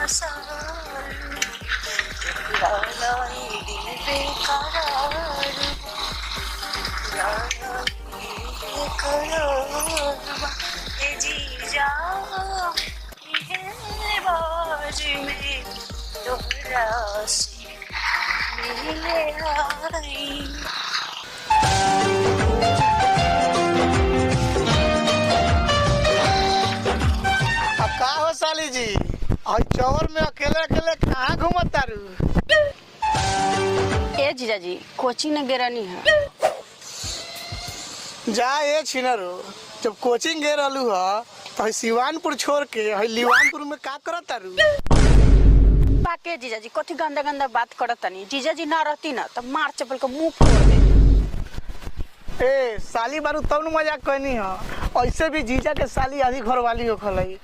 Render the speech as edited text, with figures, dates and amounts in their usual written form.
साल लालाई दिल बेकरार लालाई बेकरार ए जीजा ये बाज में तोहरा से मिले आई। का हो साली जी और चौर में अकेले अकेले कहाँ घूमत तारू? ए जीजा जी कोचिंग न गेरानी है। जा ये छिनरो जब कोचिंग गे रहलू ह तो सिवानपुर छोड़ के लिवानपुर में का करत तारू? बाके जीजा जी कथी गंदा गंदा बात करत तनी। जीजा जी ना रहती ना तब मार चपल के मुंह फोड़ दे। ए साली बारू तब न मजाक कहनी ह, ऐसे भी जीजा के साली आधी घर वाली हो खलई।